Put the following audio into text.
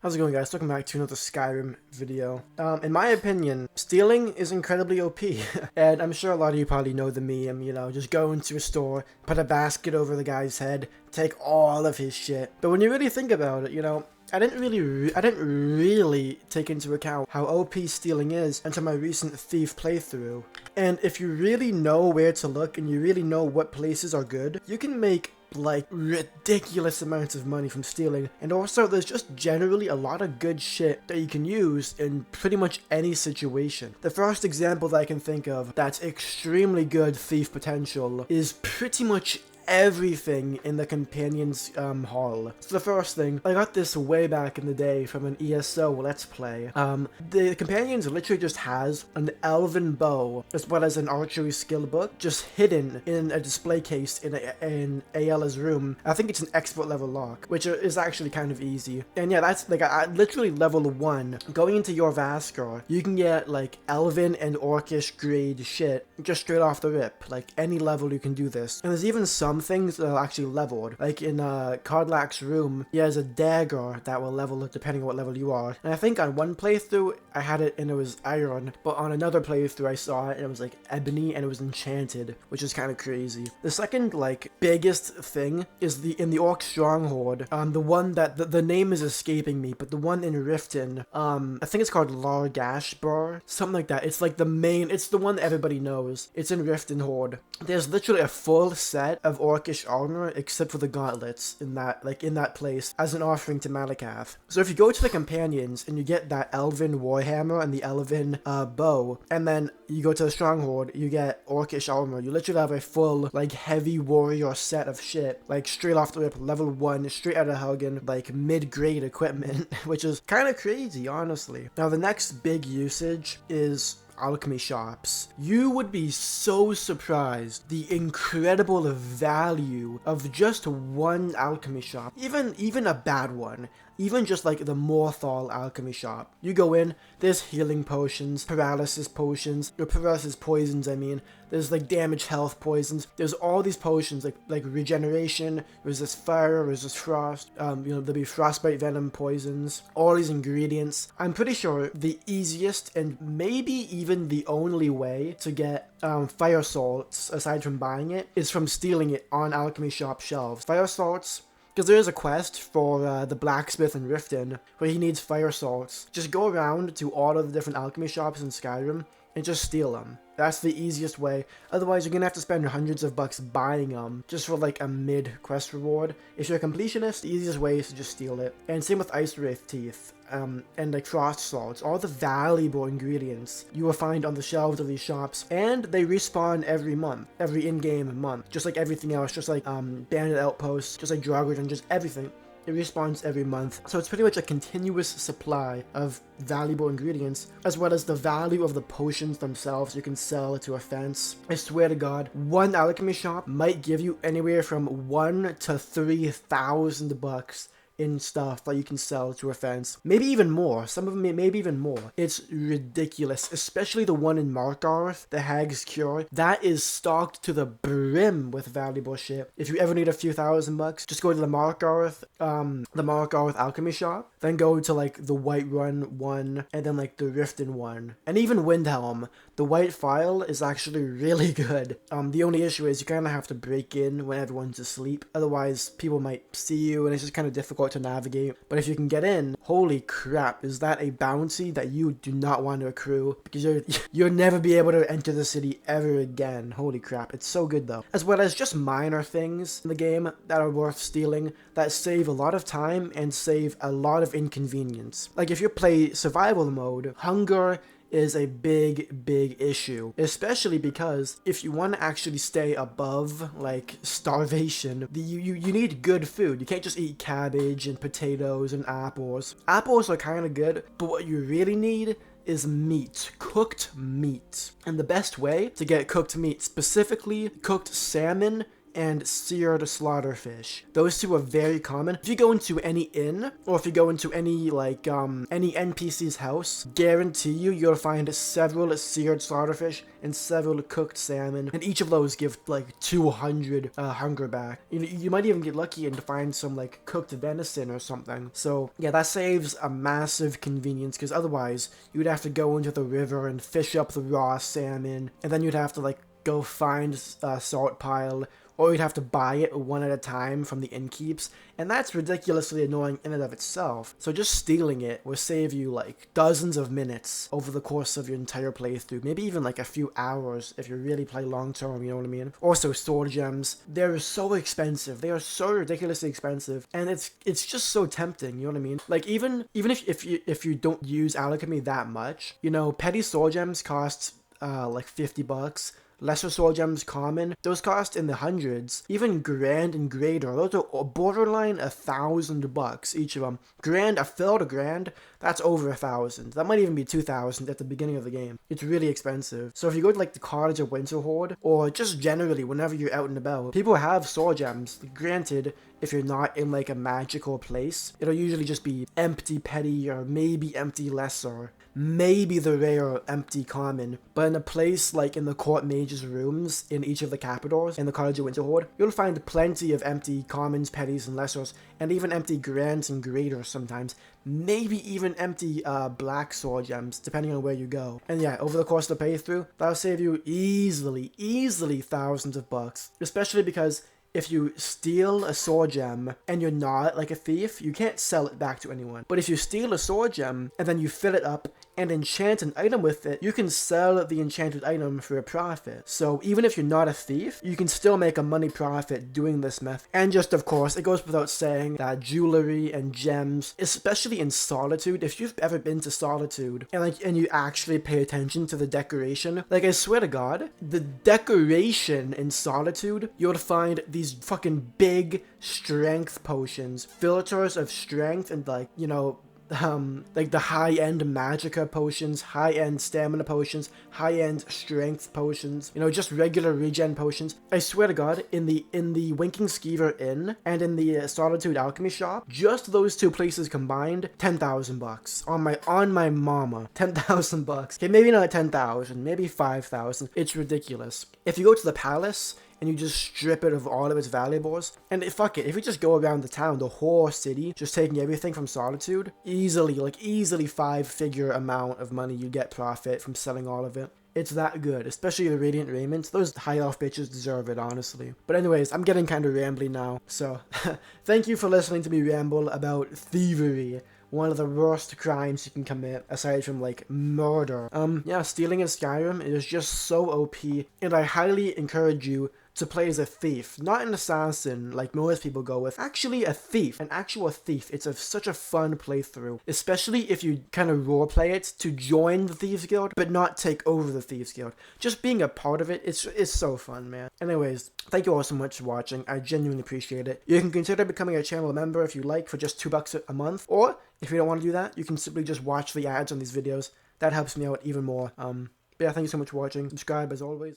How's it going, guys? Welcome back to another Skyrim video. In my opinion, stealing is incredibly OP. And I'm sure a lot of you probably know the meme, just go into a store, put a basket over the guy's head, take all of his shit. But when you really think about it, I didn't really take into account how OP stealing is until my recent Thief playthrough. And if you really know where to look and you really know what places are good, you can make like ridiculous amounts of money from stealing. And also there's just generally a lot of good shit that you can use in pretty much any situation. The first example that I can think of that's extremely good thief potential is pretty much everything in the companion's hall. So the first thing, I got this way back in the day from an ESO Let's Play. The companions literally just has an elven bow as well as an archery skill book just hidden in a display case in Ayala's room. I think it's an expert level lock, which is actually kind of easy. And yeah, that's like literally level 1. Going into your Vaskar, you can get like elven and orcish grade shit just straight off the rip. Like any level you can do this. And there's even some things that are actually leveled. Like in Cardlac's room, he has a dagger that will level depending on what level you are. And I think on one playthrough, I had it and it was iron, but on another playthrough I saw it and it was like ebony and it was enchanted, which is kind of crazy. The second like biggest thing is in the Orc Stronghold, the one that the name is escaping me, but the one in Riften, I think it's called Largashbar, something like that. It's like it's the one that everybody knows. It's in Riften Horde. There's literally a full set of orcish armor except for the gauntlets in that place as an offering to Malakath. So if you go to the companions and you get that elven warhammer and the elven bow, and then you go to the stronghold, you get orcish armor. You literally have a full like heavy warrior set of shit, like straight off the rip, level 1, straight out of Helgen, like mid-grade equipment, which is kind of crazy, honestly. Now the next big usage is alchemy shops. You would be so surprised the incredible value of just one alchemy shop, even a bad one. Even just like the Morthal alchemy shop. You go in, there's healing potions, paralysis potions, or paralysis poisons, I mean. There's like damage health poisons. There's all these potions like regeneration, resist fire, resist frost, there'll be frostbite venom poisons, all these ingredients. I'm pretty sure the easiest and maybe even the only way to get fire salts, aside from buying it, is from stealing it on alchemy shop shelves. Fire salts, because there is a quest for the blacksmith in Riften where he needs fire salts. Just go around to all of the different alchemy shops in Skyrim and just steal them. That's the easiest way. Otherwise, you're gonna have to spend hundreds of bucks buying them just for like a mid-quest reward. If you're a completionist, the easiest way is to just steal it. And same with Ice Wraith Teeth. And like frost salts, all the valuable ingredients you will find on the shelves of these shops, and they respawn every month, every in-game month, just like everything else, just like bandit outposts, just like Draugr, just everything. It respawns every month, so it's pretty much a continuous supply of valuable ingredients, as well as the value of the potions themselves you can sell to a fence. I swear to God, one alchemy shop might give you anywhere from 1,000 to 3,000 bucks in stuff that you can sell to a fence. Maybe even more. Some of them maybe even more. It's ridiculous. Especially the one in Markarth, the Hag's Cure. That is stocked to the brim with valuable shit. If you ever need a few $1,000, just go to the Markarth alchemy shop. Then go to like the Whiterun one, and then like the Riften one. And even Windhelm. The white file is actually really good. The only issue is you kind of have to break in when everyone's asleep. Otherwise, people might see you and it's just kind of difficult to navigate. But if you can get in, holy crap, is that a bounty that you do not want to accrue, because you'll never be able to enter the city ever again. Holy crap, it's so good though. As well as just minor things in the game that are worth stealing that save a lot of time and save a lot of inconvenience. Like if you play survival mode, hunger is a big issue, especially because if you want to actually stay above like starvation, you need good food. You can't just eat cabbage and potatoes and apples. Apples are kind of good, but what you really need is meat, cooked meat. And the best way to get cooked meat, specifically cooked salmon and seared slaughter fish. Those two are very common. If you go into any inn, or if you go into any like any NPC's house, guarantee you'll find several seared slaughter fish and several cooked salmon, and each of those give like 200 hunger back. You might even get lucky and find some like cooked venison or something. So yeah, that saves a massive convenience, because otherwise you would have to go into the river and fish up the raw salmon, and then you'd have to like go find a salt pile, or you'd have to buy it one at a time from the innkeeps, and that's ridiculously annoying in and of itself. So just stealing it will save you like dozens of minutes over the course of your entire playthrough, maybe even like a few hours if you really play long term, you know what I mean? Also, sword gems, they're so expensive, they are so ridiculously expensive, and it's just so tempting, you know what I mean? Like even if you don't use alchemy that much, you know, petty sword gems cost like $50. Lesser soul gems common, those cost in the hundreds. Even grand and greater, those are borderline $1,000 each of them. Grand, a filled grand, that's over 1,000. That might even be 2,000 at the beginning of the game. It's really expensive. So if you go to like the Cottage of Winterhoard, or just generally whenever you're out and about, people have soul gems. Granted, if you're not in like a magical place, it'll usually just be empty petty, or maybe empty lesser. Maybe the rare empty common, but in a place like in the court mage's rooms in each of the capitals in the Cottage of Winterhoard, you'll find plenty of empty commons, petties, and lessers, and even empty grands and greaters sometimes. Maybe even empty black sword gems, depending on where you go. And yeah, over the course of the playthrough, that'll save you easily thousands of bucks, especially because if you steal a sword gem and you're not like a thief, you can't sell it back to anyone. But if you steal a sword gem and then you fill it up and enchant an item with it, you can sell the enchanted item for a profit. So even if you're not a thief, you can still make a money profit doing this method. And just of course, it goes without saying that jewelry and gems, especially in Solitude, if you've ever been to Solitude and you actually pay attention to the decoration, like I swear to God, the decoration in Solitude, you'll find these fucking big strength potions, filters of strength, and like, you know, like the high-end magicka potions, high-end stamina potions, high-end strength potions, you know, just regular regen potions. I swear to God, in the Winking Skeever Inn and in the Solitude Alchemy Shop, just those two places combined, $10,000 on my mama. $10,000. Okay, maybe not 10,000, maybe 5,000. It's ridiculous. If you go to the palace and you just strip it of all of its valuables, and fuck it, if you just go around the town, the whole city, just taking everything from Solitude, easily 5-figure amount of money you get profit from selling all of it. It's that good, especially the Radiant Raiment. Those high elf bitches deserve it, honestly. But anyways, I'm getting kind of rambly now, so thank you for listening to me ramble about thievery. One of the worst crimes you can commit, aside from like murder. Yeah, stealing in Skyrim is just so OP, and I highly encourage you to play as a thief, not an assassin like most people go with. Actually a thief, an actual thief. It's such a fun playthrough, especially if you kind of roleplay it to join the Thieves Guild, but not take over the Thieves Guild. Just being a part of it, it's so fun, man. Anyways, thank you all so much for watching. I genuinely appreciate it. You can consider becoming a channel member if you like for just $2 a month, or if you don't want to do that, you can simply just watch the ads on these videos. That helps me out even more. But yeah, thank you so much for watching. Subscribe as always.